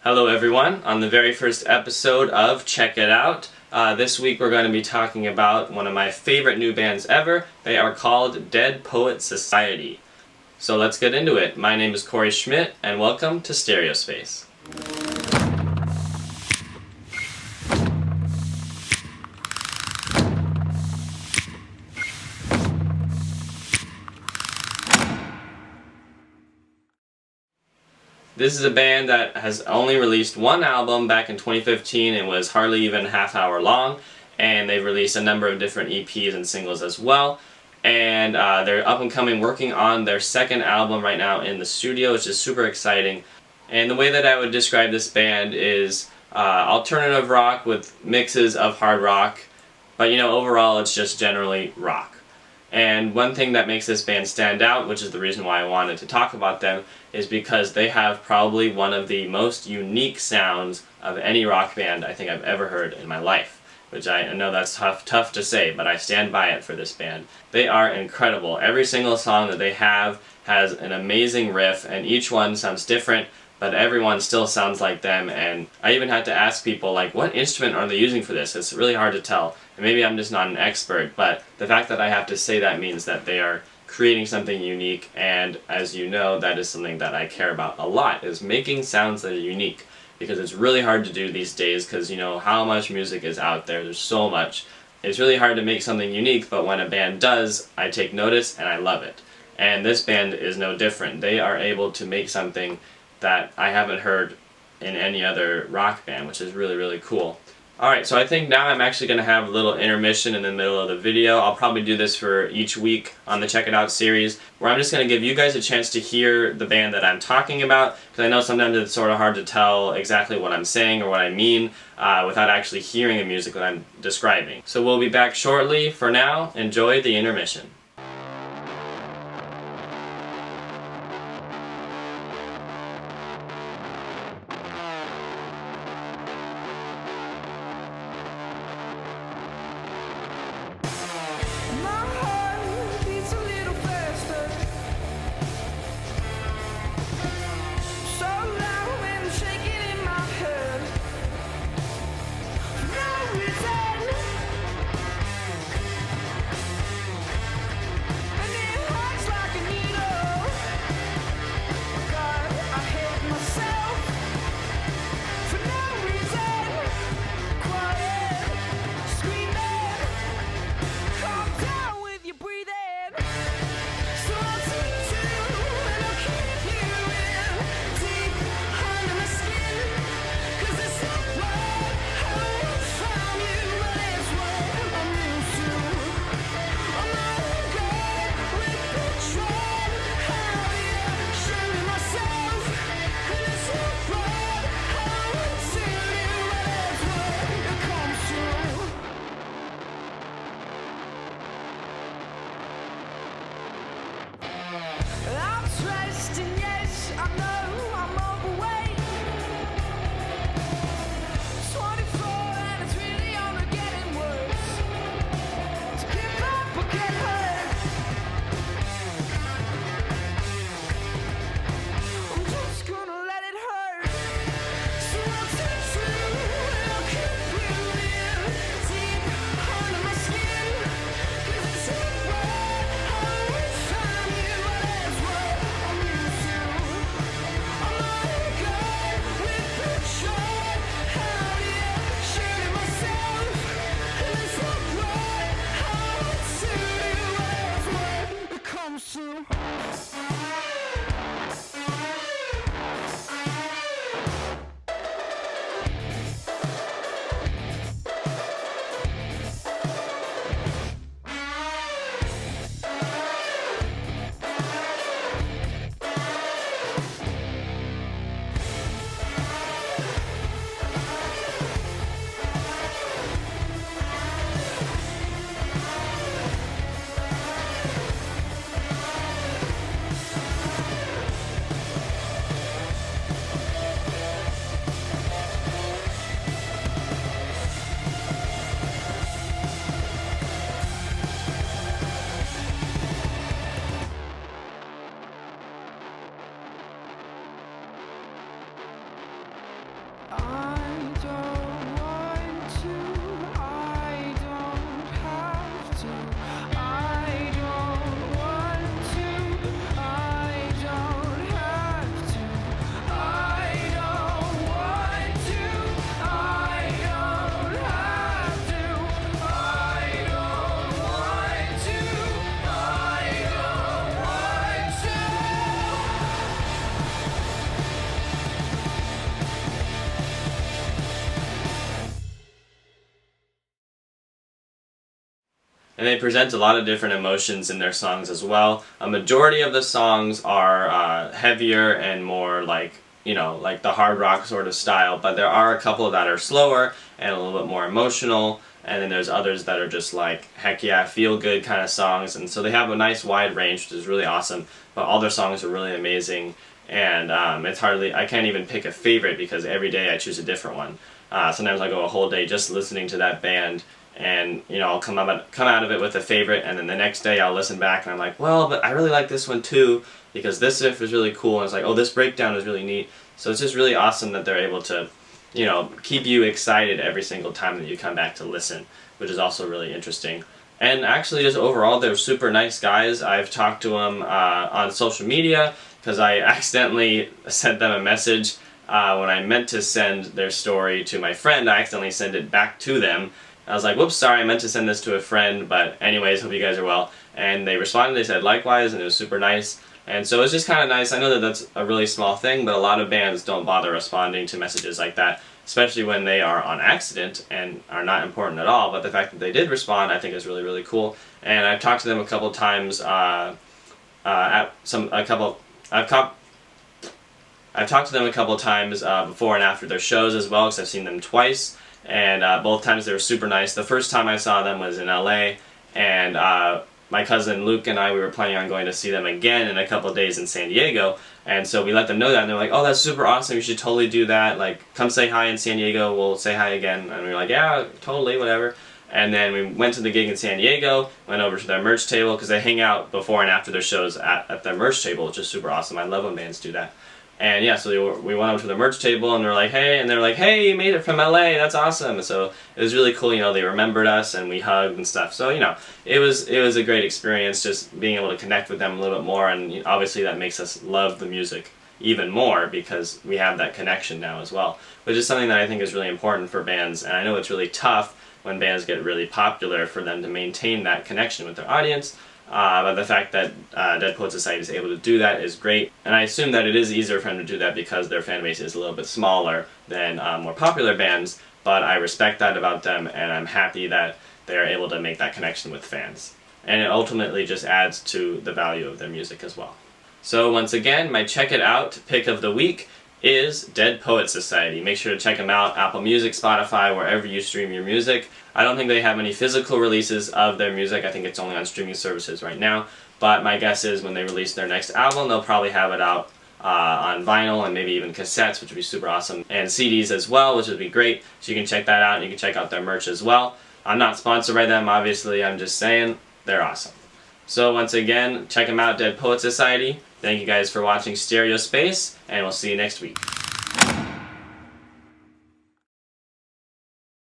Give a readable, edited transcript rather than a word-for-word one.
Hello everyone, on the very first episode of Check It Out. This week we're going to be talking about one of my favorite new bands ever. They are called Dead Poet Society. So let's get into it. My name is Corey Schmidt and welcome to Stereospace. This is a band that has only released one album back in 2015. It was hardly even a half hour long, and they've released a number of different EPs and singles as well. And they're up and coming, working on their second album right now in the studio, which is super exciting. And the way that I would describe this band is alternative rock with mixes of hard rock, but overall it's just generally rock. And one thing that makes this band stand out, which is the reason why I wanted to talk about them, is because they have probably one of the most unique sounds of any rock band I think I've ever heard in my life. Which I know that's tough to say, but I stand by it for this band. They are incredible. Every single song that they have has an amazing riff, and each one sounds different, but everyone still sounds like them. And I even had to ask people, like, what instrument are they using for this? It's really hard to tell. And maybe I'm just not an expert, but the fact that I have to say that means that they are creating something unique, and as you know, that is something that I care about a lot, is making sounds that are unique. Because it's really hard to do these days, because how much music is out there. There's so much. It's really hard to make something unique, but when a band does, I take notice and I love it. And this band is no different. They are able to make something that I haven't heard in any other rock band, which is really, really cool. Alright, so I think now I'm actually going to have a little intermission in the middle of the video. I'll probably do this for each week on the Check It Out series, where I'm just going to give you guys a chance to hear the band that I'm talking about, because I know sometimes it's sort of hard to tell exactly what I'm saying or what I mean without actually hearing the music that I'm describing. So we'll be back shortly. For now, enjoy the intermission. and they present a lot of different emotions in their songs as well. A majority of the songs are heavier and more like, you know, like the hard rock sort of style, but there are a couple that are slower and a little bit more emotional, and then there's others that are just like, heck yeah, feel good kind of songs, and so they have a nice wide range, which is really awesome, but all their songs are really amazing, and I can't even pick a favorite because every day I choose a different one. Sometimes I go a whole day just listening to that band, and you know, I'll come out of it with a favorite, and then the next day I'll listen back and I'm like, well, but I really like this one too, because this riff is really cool, and it's like, oh, this breakdown is really neat. So it's just really awesome that they're able to, you know, keep you excited every single time that you come back to listen, which is also really interesting. And actually, just overall, they're super nice guys. I've talked to them on social media because I accidentally sent them a message when I meant to send their story to my friend. I accidentally sent it back to them. I was like, whoops, sorry, I meant to send this to a friend, but anyways, hope you guys are well. And they responded, they said likewise, and it was super nice. And so it's just kind of nice. I know that that's a really small thing, but a lot of bands don't bother responding to messages like that, especially when they are on accident and are not important at all. But the fact that they did respond, I think, is really, really cool. And I've talked to them a couple times I've talked to them a couple times before and after their shows as well, because I've seen them twice, and both times they were super nice. The first time I saw them was in LA, and my cousin Luke and I, we were planning on going to see them again in a couple of days in San Diego, and so we let them know that, and they're like, oh, that's super awesome, you should totally do that, like, come say hi in San Diego, we'll say hi again. And we were like, yeah, totally, whatever. And then we went to the gig in San Diego, went over to their merch table, because they hang out before and after their shows at their merch table, which is super awesome. I love when bands do that. And yeah, so we went over to the merch table, and they're like, hey, you made it from LA, that's awesome. So it was really cool, you know, they remembered us, and we hugged and stuff. So, you know, it was a great experience just being able to connect with them a little bit more, and obviously that makes us love the music even more because we have that connection now as well, which is something that I think is really important for bands, and I know it's really tough when bands get really popular for them to maintain that connection with their audience. But the fact that Dead Poets Society is able to do that is great, and I assume that it is easier for them to do that because their fan base is a little bit smaller than more popular bands, but I respect that about them, and I'm happy that they're able to make that connection with fans. And it ultimately just adds to the value of their music as well. So once again, my check it out pick of the week is Dead Poets Society. Make sure to check them out, Apple Music, Spotify, wherever you stream your music. I don't think they have any physical releases of their music. I think it's only on streaming services right now. But my guess is when they release their next album, they'll probably have it out on vinyl and maybe even cassettes, which would be super awesome, and CDs as well, which would be great. So you can check that out, and you can check out their merch as well. I'm not sponsored by them, obviously. I'm just saying they're awesome. So once again, check them out, Dead Poets Society. Thank you guys for watching Stereo Space, and we'll see you next week.